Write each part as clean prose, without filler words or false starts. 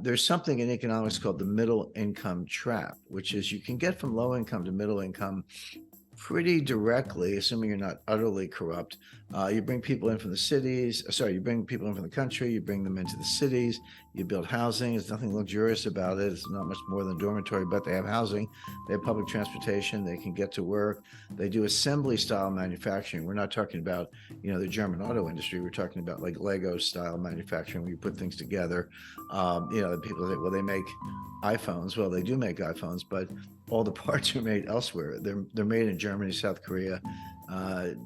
there's something in economics called the middle income trap, which is you can get from low income to middle income pretty directly, assuming you're not utterly corrupt. You bring people in from the cities, you bring people in from the country, you bring them into the cities, you build housing. There's nothing luxurious about it. It's not much more than a dormitory, but they have housing, they have public transportation, they can get to work. They do assembly style manufacturing. We're not talking about, the German auto industry. We're talking about like Lego style manufacturing where you put things together. People say, well, they make iPhones. Well, they do make iPhones, but all the parts are made elsewhere. They're made in Germany, South Korea,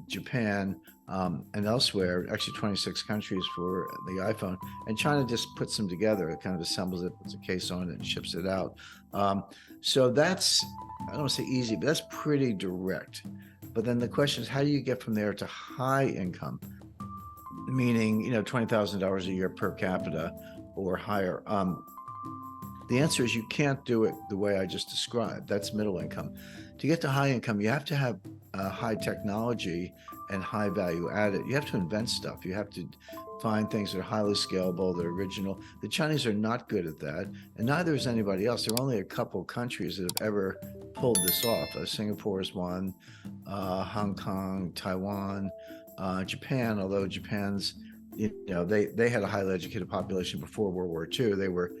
Japan, and elsewhere. Actually, 26 countries for the iPhone. And China just puts them together. It kind of assembles it, puts a case on it, and ships it out. So that's, I don't want to say easy, but that's pretty direct. But then the question is, how do you get from there to high income? Meaning, $20,000 a year per capita or higher. The answer is you can't do it the way I just described. That's middle income. To get to high income, you have to have high technology and high value added. You have to invent stuff. You have to find things that are highly scalable, that are original. The Chinese are not good at that, and neither is anybody else. There are only a couple countries that have ever pulled this off. Singapore is one, Hong Kong, Taiwan, Japan, although Japan's, they had a highly educated population before World War II. They were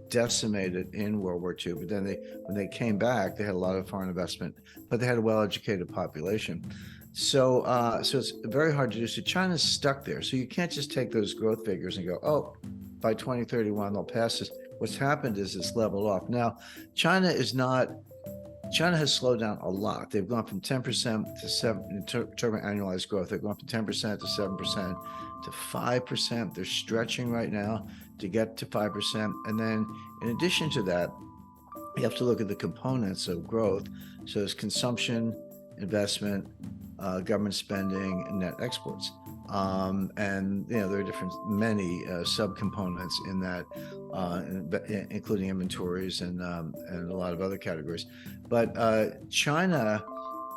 decimated in World War II, but then when they came back, they had a lot of foreign investment, but they had a well-educated population. So it's very hard to do. So China's stuck there. So you can't just take those growth figures and go, oh, by 2031 they'll pass this. What's happened is it's leveled off. Now, China has slowed down a lot. They've gone from 10% to 7% in terms of annualized growth. They've gone from 10% to 7% to 5%. They're stretching right now to get to 5%. And then in addition to that, you have to look at the components of growth. So there's consumption, investment, government spending, and net exports. And there are many subcomponents in that, including inventories and a lot of other categories. But China,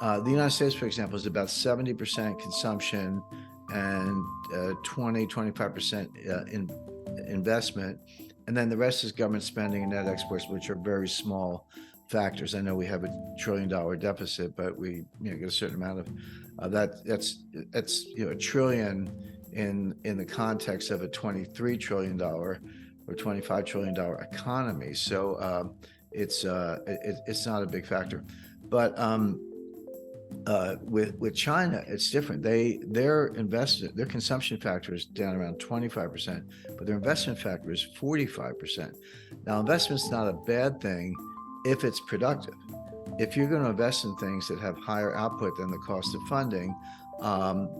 the United States, for example, is about 70% consumption and 25% in investment, and then the rest is government spending and net exports, which are very small factors. I know we have $1 trillion deficit, but we get a certain amount of that. That's $1 trillion in the context of a $23 trillion or $25 trillion economy. So it's not a big factor, but with China, it's different. Their consumption factor is down around 25%, but their investment factor is 45%. Now, investment's not a bad thing if it's productive. If you're going to invest in things that have higher output than the cost of funding,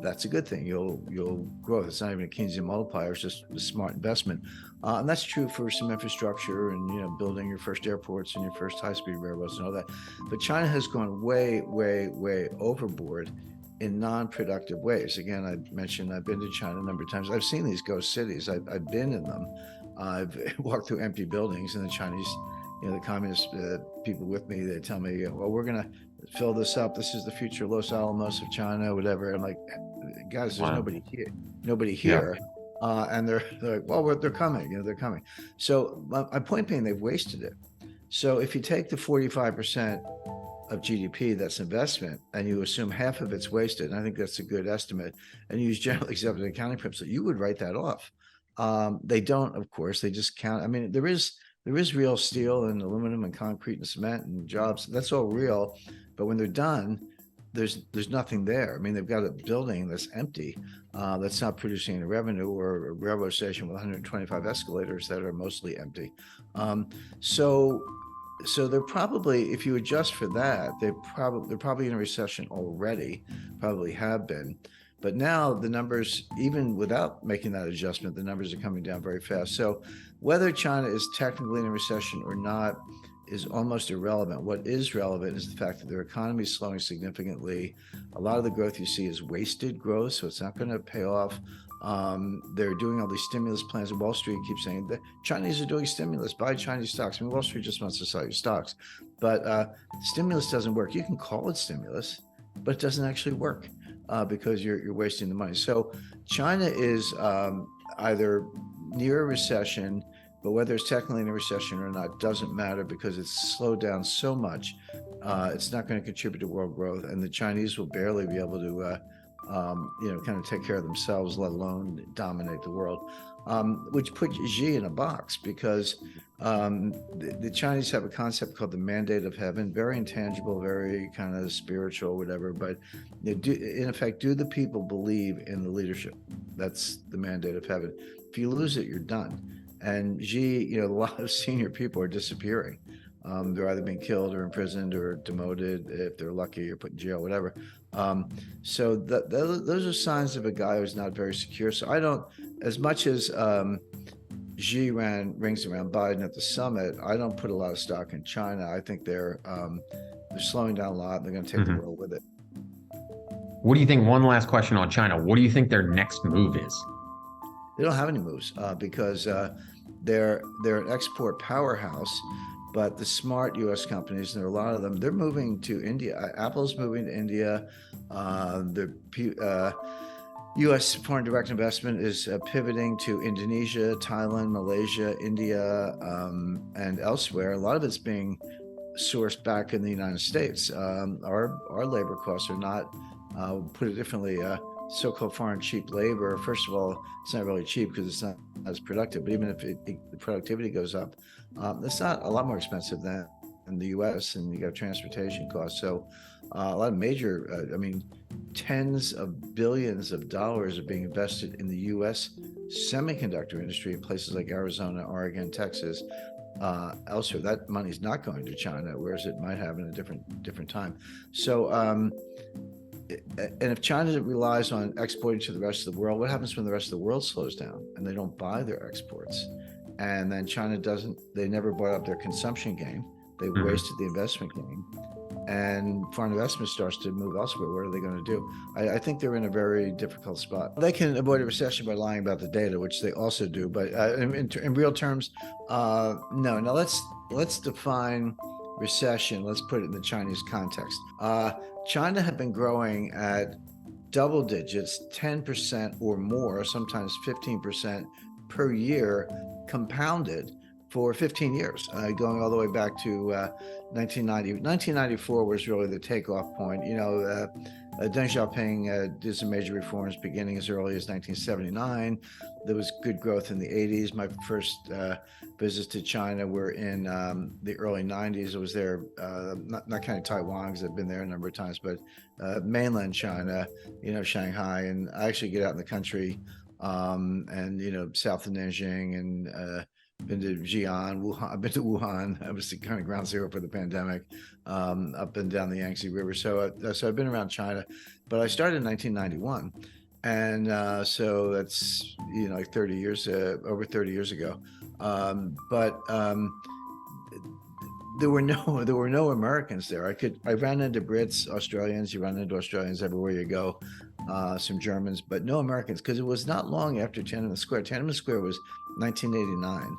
that's a good thing. You'll grow. It's not even a Keynesian multiplier. It's just a smart investment, and that's true for some infrastructure and building your first airports and your first high-speed railroads and all that. But China has gone way, way, way overboard in non-productive ways. Again, I mentioned I've been to China a number of times. I've seen these ghost cities. I've been in them. I've walked through empty buildings, and the Chinese, the communist people with me, they tell me, well, we're going to fill this up. This is the future Los Alamos of China, whatever. I'm like, guys, there's nobody here. Yeah. And they're like, well, they're coming, they're coming. So my point being, they've wasted it. So if you take the 45% of GDP that's investment and you assume half of it's wasted, and I think that's a good estimate, and you use generally accepted accounting principles, you would write that off. They don't, of course, they just count. I mean, there is real steel and aluminum and concrete and cement and jobs. That's all real. But when they're done, there's nothing there. I mean, they've got a building that's empty, that's not producing any revenue, or a railroad station with 125 escalators that are mostly empty. So they're probably, if you adjust for that, they're probably in a recession already, probably have been. But now the numbers, even without making that adjustment, the numbers are coming down very fast. So whether China is technically in a recession or not is almost irrelevant. What is relevant is the fact that their economy is slowing significantly. A lot of the growth you see is wasted growth, so it's not going to pay off. They're doing all these stimulus plans, and Wall Street keeps saying the Chinese are doing stimulus, buy Chinese stocks. I mean, Wall Street just wants to sell you stocks, but stimulus doesn't work. You can call it stimulus, but it doesn't actually work. Because you're wasting the money. So China is either near a recession But whether it's technically in a recession or not doesn't matter, because it's slowed down so much. It's not going to contribute to world growth, and the Chinese will barely be able to, kind of take care of themselves, let alone dominate the world. Which puts Xi in a box, because the Chinese have a concept called the mandate of heaven, very intangible, very kind of spiritual, whatever. But in effect, do the people believe in the leadership? That's the mandate of heaven. If you lose it, you're done. And Xi, a lot of senior people are disappearing. They're either being killed or imprisoned or demoted, if they're lucky, or put in jail, whatever. So those are signs of a guy who's not very secure. So I don't, as much as Xi ran rings around Biden at the summit, I don't put a lot of stock in China. I think they're slowing down a lot. And they're going to take the world with it. What do you think? One last question on China. What do you think their next move is? They don't have any moves because they're an export powerhouse. But the smart U.S. companies, and there are a lot of them, they're moving to India. Apple's moving to India. The U.S. foreign direct investment is pivoting to Indonesia, Thailand, Malaysia, India, and elsewhere. A lot of it's being sourced back in the United States. Our labor costs are not, put it differently, so-called foreign cheap labor. First of all, it's not really cheap because it's not as productive. But even if the productivity goes up, it's not a lot more expensive than in the U.S. And you got transportation costs. So a lot of major, tens of billions of dollars are being invested in the U.S. semiconductor industry in places like Arizona, Oregon, Texas, elsewhere. That money's not going to China, whereas it might have in a different time. So, and if China relies on exporting to the rest of the world, what happens when the rest of the world slows down and they don't buy their exports? And then China they never brought up their consumption game. They wasted the investment game, and foreign investment starts to move elsewhere. What are they going to do? I think they're in a very difficult spot. They can avoid a recession by lying about the data, which they also do. But in real terms, no. Now let's define recession. Let's put it in the Chinese context. China had been growing at double digits, 10% or more, sometimes 15% per year, compounded for 15 years, going all the way back to 1990. 1994 was really the takeoff point. Deng Xiaoping did some major reforms beginning as early as 1979. There was good growth in the 80s. My first visits to China were in the early 90s. I was there, not counting Taiwan, because I've been there a number of times, but mainland China, Shanghai. And I actually get out in the country and, south of Nanjing, and been to Xi'an, Wuhan. I've been to Wuhan. I was kind of ground zero for the pandemic, up and down the Yangtze River. So I've been around China, but I started in 1991. And so that's, like 30 years, over 30 years ago. But there were no Americans there. I ran into Brits, Australians. You run into Australians everywhere you go. Some Germans, but no Americans, because it was not long after Tiananmen Square. Tiananmen Square was 1989.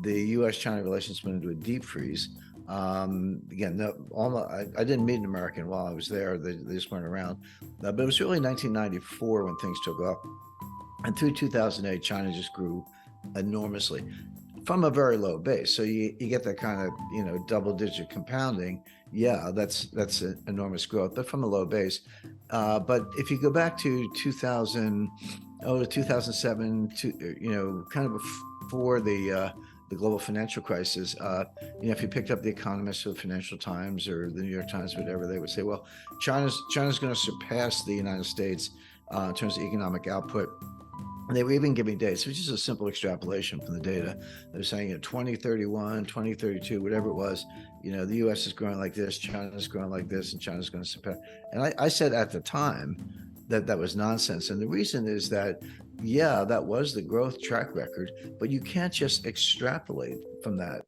The U.S.-China relations went into a deep freeze. Again, I didn't meet an American while I was there. They just weren't around. But it was really 1994 when things took off. And through 2008, China just grew enormously from a very low base. So you get that kind of, double-digit compounding. Yeah, that's an enormous growth, but from a low base. But if you go back to 2007, kind of before the global financial crisis, if you picked up the Economist or the Financial Times or the New York Times, whatever, they would say, well, China's going to surpass the United States in terms of economic output. And they were even giving dates, which is a simple extrapolation from the data. They were saying 2031, 2032, whatever it was, the U.S. is growing like this, China's growing like this, and China's going to surpass. And I said at the time that was nonsense. And the reason is that, yeah, that was the growth track record, but you can't just extrapolate from that.